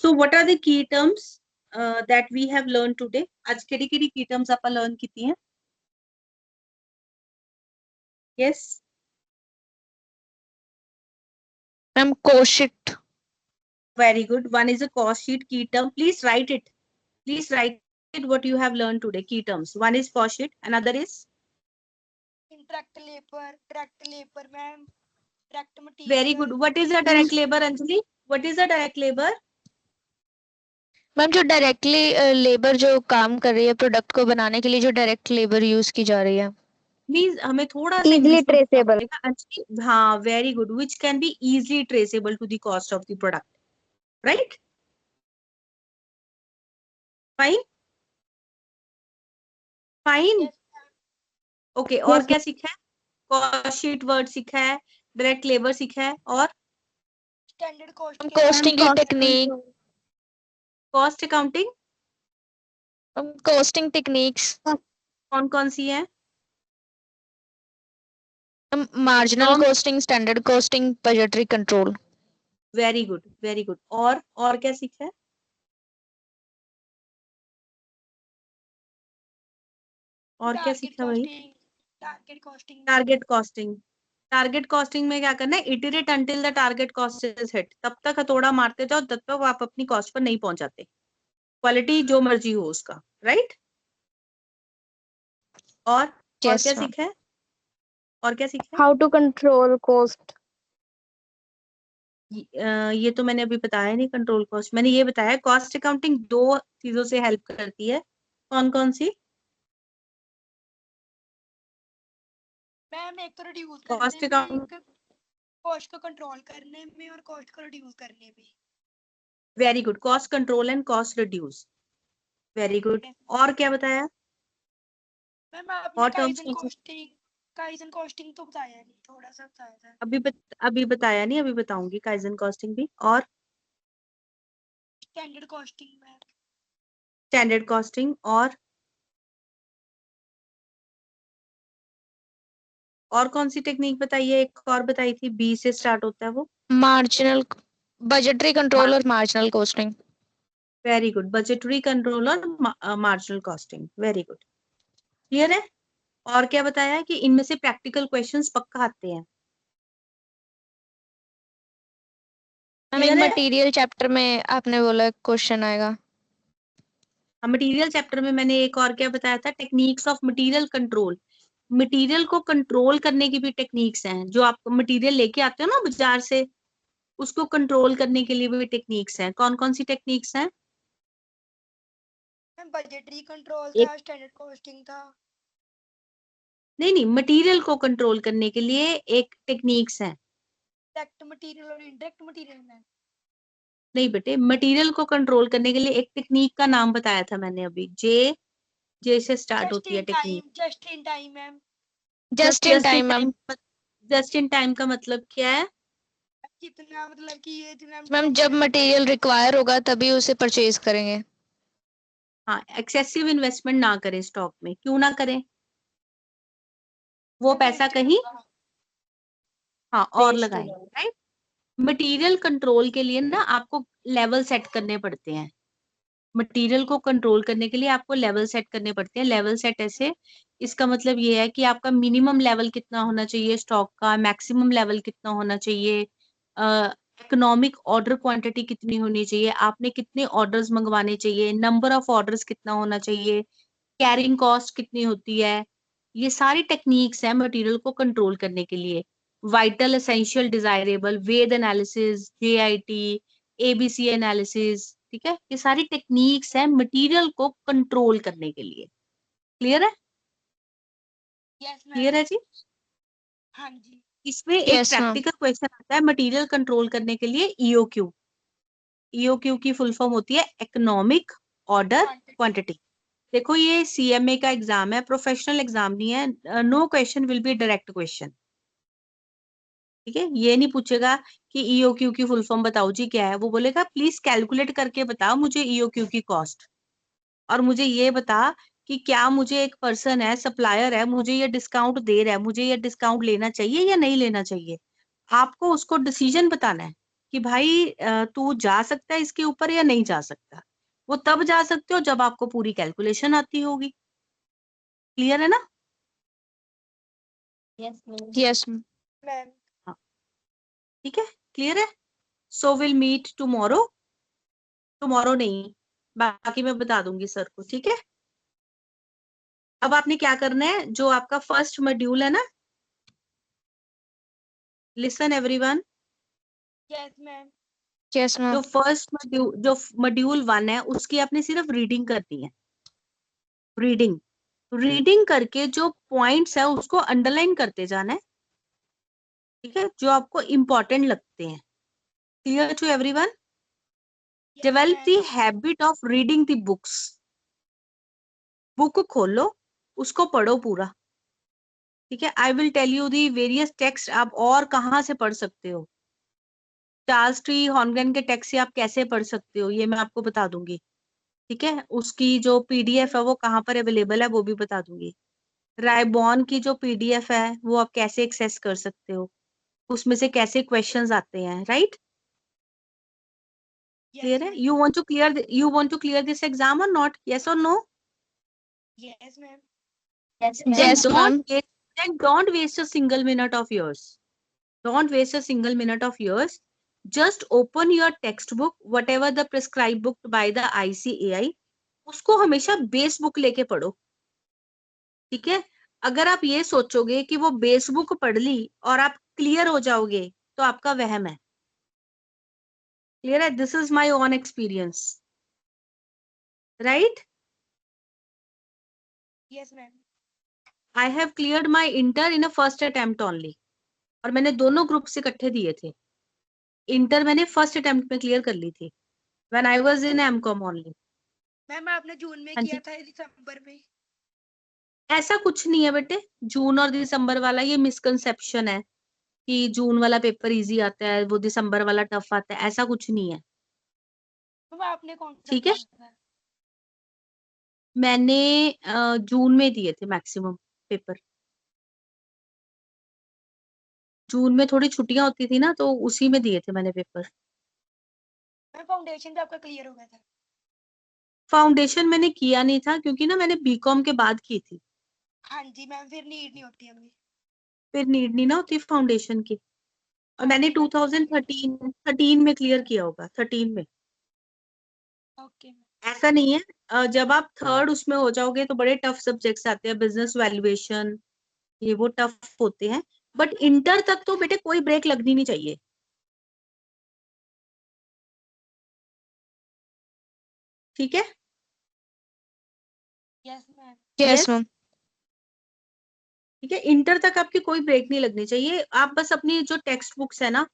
So what are the key terms that we have learned today? आज केड़ी key terms ਆਪਾਂ learn ਕੀਤੀ हैं? Yes. Ma'am, cost sheet. Very good. One is a cost sheet key term. Please write it. Please write it what you have learned today. Key terms. One is cost sheet. Another is direct labor, ma'am. Direct material. very good. What is a direct labor, Anjali? What is a direct labor? Ma'am जो directly labour जो काम कर रही है product को बनाने के लिए जो डायरेक्ट लेबर यूज की जा रही है। Means हमें थोड़ा सा Easily English में बोलना traceable. पड़ेगा, Anjali। हाँ, very good. Which can be easily traceable to the cost of the product, right? Fine. Fine. Yes, ma'am. Okay. और क्या सीखा है? कॉस्ट शीट वर्ड सीखा है, डायरेक्ट लेबर सीखा है, और Standard cost. कॉस्टिंग की technique, cost accounting costing techniques कौन कौन सी है? Marginal costing, standard costing, budgetary control. Very good, very good. और क्या सीखा है? और क्या सीखा भाई? Target costing. Target costing. Target costing में क्या करना है? Iterate until the target cost is hit. तब तक हथौड़ा मारते जाओ तब तक आप अपनी कॉस्ट पर नहीं पहुंच जाते, क्वालिटी जो मर्जी हो उसका, राइट? और क्या सीखा है? और क्या सीखा है? How to control cost. ये तो मैंने अभी बताया नहीं। कंट्रोल कॉस्ट मैंने ये बताया। कॉस्ट अकाउंटिंग दो चीजों से हेल्प करती है। कौन कौन सी? मैम एक तो रिड्यूस कॉस्ट करने में, अकाउंट। एक कॉस्ट को कंट्रोल करने में और कॉस्ट को रिड्यूस करने में। Very good. Cost control and cost reduce. Very good. और क्या बताया? मैम आपने काइजन कॉस्टिंग तो बताया नहीं, थोड़ा सा बताया था। अभी बताया नहीं, अभी बताऊंगी काइजन कॉस्टिंग भी। और स्टैंडर्ड कॉस्टिंग में। Standard costing. और कौन सी टेक्निक बताई है? एक और बताई थी, बी से स्टार्ट होता है वो। मार्जिनल, बजटरी कंट्रोल और marginal costing. Very good. Budgetary control और marginal costing. Very good. Clear है? और क्या बताया है कि इनमें से प्रैक्टिकल क्वेश्चंस पक्का आते हैं। मटेरियल चैप्टर में आपने बोला क्वेश्चन आएगा। मटेरियल चैप्टर में मैंने एक और क्या बताया था? Techniques of material control. Material को कंट्रोल करने की भी टेक्निक्स हैं। जो आप मटेरियल लेके आते हो ना बाजार से, उसको कंट्रोल करने के लिए भी टेक्निक्स हैं। कौन कौन सी टेक्निक्स हैं? मैम बजटरी कंट्रोल एक था, स्टैंडर्ड कॉस्टिंग था। नहीं, मटेरियल को कंट्रोल करने के लिए एक टेक्निक्स हैं। डायरेक्ट मटेरियल और इनडायरेक्ट मटेरियल मैम। नहीं बेटे, मटेरियल को कंट्रोल करने के लिए एक टेक्निक का नाम बताया था मैंने अभी। जे से स्टार्ट जस्ट होती है in technique. Time, just in time ma'am. Just in time ma'am. Just in time का मतलब क्या है? जितना मतलब कि ये जितना मैम जब मटेरियल रिक्वायर होगा तभी उसे परचेज करेंगे। हाँ, एक्सेसिव इन्वेस्टमेंट ना करें स्टॉक में। क्यों ना करें? वो पैसा कहीं हाँ और लगाएं, राइट। मटेरियल कंट्रोल के लिए ना आपको लेवल सेट करने पड़ते हैं। मटेरियल को कंट्रोल करने के लिए आपको लेवल सेट करने पड़ते हैं। लेवल सेट ऐसे, इसका मतलब ये है कि आपका मिनिमम लेवल कितना होना चाहिए स्टॉक का, मैक्सिमम लेवल कितना होना चाहिए, इकोनॉमिक ऑर्डर क्वांटिटी कितनी होनी चाहिए, आपने कितने ऑर्डर्स मंगवाने चाहिए, नंबर ऑफ ऑर्डर्स कितना होना चाहिए, कैरिंग कॉस्ट कितनी होती है। ये सारी टेक्निक्स हैं मटेरियल को कंट्रोल करने के लिए। वाइटल, एसेंशियल, डिजायरेबल, वेद एनालिसिस, जेआईटी, एबीसी एनालिसिस, ठीक है। ये सारी टेक्निक्स हैं मटेरियल को कंट्रोल करने के लिए। क्लियर है? Yes ma'am. क्लियर है जी? हाँ जी। इसमें एक यस मैम। प्रैक्टिकल क्वेश्चन आता है मटेरियल कंट्रोल करने के लिए। ईओक्यू। ईओक्यू की फुल फॉर्म होती है इकोनॉमिक ऑर्डर क्वांटिटी। देखो ये सीएमए का एग्जाम है, प्रोफेशनल एग्जाम नहीं है। No question will be direct question, ठीक है। ये नहीं पूछेगा कि ईओक्यू की फुल फॉर्म बताओ जी क्या है। वो बोलेगा प्लीज कैलकुलेट करके बताओ मुझे ईओक्यू की कॉस्ट, और मुझे ये बता कि क्या मुझे एक पर्सन है, सप्लायर है, मुझे ये डिस्काउंट दे रहा है, मुझे ये डिस्काउंट लेना चाहिए या नहीं लेना चाहिए। आपको उसको डिसीजन बताना है कि भाई तू जा सकता है इसके ऊपर या नहीं जा सकता। वो तब जा सकते हो जब आपको पूरी कैलकुलेशन आती होगी। क्लियर है ना? Yes ma'am. मैम हाँ, ठीक है, क्लियर है। So will meet tomorrow. Tomorrow नहीं, बाकी मैं बता दूंगी सर को, ठीक है। अब आपने क्या करना है, जो आपका फर्स्ट मॉड्यूल है ना, listen everyone. Yes ma'am. Yes ma'am. जो फर्स्ट मॉड्यूल, जो मॉड्यूल 1 है, उसकी आपने सिर्फ रीडिंग करनी है। रीडिंग रीडिंग करके जो पॉइंट्स है उसको अंडरलाइन करते जाना है, ठीक है, जो आपको इंपॉर्टेंट लगते हैं। Clear to everyone? Develop the habit of reading the books. Book खोलो, उसको पढ़ो पूरा, ठीक है। I will tell you the various text आप और कहाँ से पढ़ सकते हो। चार्ल्स टी हॉर्नगन के टेक्स्ट से आप कैसे पढ़ सकते हो ये मैं आपको बता दूंगी, ठीक है। उसकी जो पीडीएफ है वो कहाँ पर अवेलेबल है वो भी बता दूंगी। रायबॉन की जो पीडीएफ है वो आप कैसे एक्सेस कर सकते हो, उसमें से कैसे क्वेश्चंस आते हैं, राइट। क्लियर है? You want to clear this exam or not? Yes or no? Yes ma'am. Yes ma'am. Then don't waste a single minute of yours. Don't waste a single minute of yours. Just open your textbook, whatever the prescribed book by the ICAI. उसको हमेशा base book लेके पढ़ो, ठीक है। अगर आप ये सोचोगे कि वो बेस बुक पढ़ ली और आप क्लियर हो जाओगे तो आपका वहम है। क्लियर है? This is my own experience, right. Yes ma'am. I have cleared my inter in a first attempt only, और मैंने दोनों ग्रुप से इकट्ठे दिए थे। इंटर मैंने फर्स्ट अटेम्प्ट में क्लियर कर ली थी, when I was in MCom only. Ma'am आपने जून में हाँ किया जी, था या दिसंबर में? ऐसा कुछ नहीं है बेटे। जून और दिसंबर वाला ये मिसकंसेप्शन है कि जून वाला पेपर इजी आता है, वो दिसंबर वाला टफ आता है, ऐसा कुछ नहीं है, मैम आपने कौन सा ठीक है। दिया था? मैंने जून में दिए थे मैक्सिमम पेपर। जून में थोड़ी छुट्टियां होती थी ना, तो उसी में दिए थे मैंने पेपर। मैम फाउंडेशन तो आपका क्लियर हो गया था? फाउंडेशन मैंने किया नहीं था क्योंकि ना मैंने बीकॉम के बाद की थी, हाँ जी मैम, फिर नीड नहीं होती हमें। फिर नीड नहीं ना होती फाउंडेशन की। और हाँ मैंने जी मैम। 2013 में क्लियर किया होगा, 13 में। Okay ma'am. ऐसा नहीं है, जब आप थर्ड उसमें हो जाओगे तो बड़े टफ सब्जेक्ट्स आते हैं, बिजनेस वैल्यूएशन, ये वो टफ होते हैं, बट इंटर तक तो बेटे कोई ब्रेक लगनी नहीं चाहिए। ठीक है? Yes ma'am. Yes ma'am. ठीक है, इंटर तक आपकी कोई ब्रेक नहीं लगनी चाहिए। आप बस अपनी जो टेक्स्ट बुक्स है ना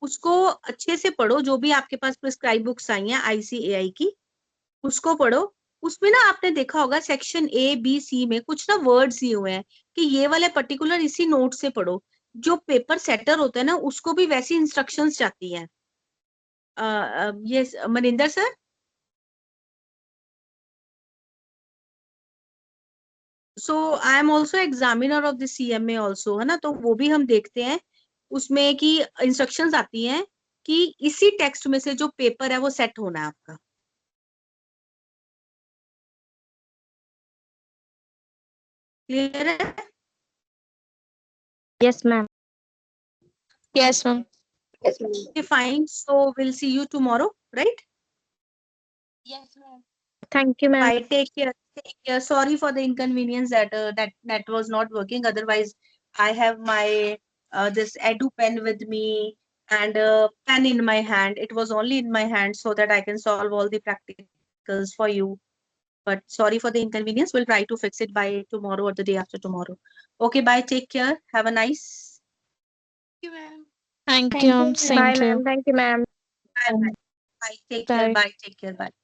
उसको अच्छे से पढ़ो, जो भी आपके पास प्रिस्क्राइब बुक्स आई हैं ICAI की, उसको पढ़ो। उसमें ना आपने देखा होगा सेक्शन A, B, C में कुछ ना वर्ड्स दिए हुए हैं कि ये वाले पर्टिकुलर इसी नोट से पढ़ो। जो पेपर सेटर होता है ना उसको भी वैसी इंस्ट्रक्शंस जाती हैं। ये Maninder sir, so I am also examiner of the CMA also, है ना, तो वो भी हम देखते हैं उसमें कि इंस्ट्रक्शंस आती हैं कि इसी टेक्स्ट में से जो पेपर है वो सेट होना है आपका। क्लियर है? Yes ma'am. Yes ma'am. Okay, fine. So we'll see you tomorrow, right? Yes ma'am. Thank you ma'am. Bye. Take care. Take care. Sorry for the inconvenience that that was not working. Otherwise, I have my this Edu pen with me and a pen in my hand. It was only in my hand so that I can solve all the practicals for you. But sorry for the inconvenience. We'll try to fix it by tomorrow or the day after tomorrow. Okay. Bye. Take care. Have a nice. Thank you ma'am. Thank you ma'am. Bye, thank you. ma'am. Thank you ma'am. Bye. Bye. Bye. Take care. Bye. Bye. Take care. Bye.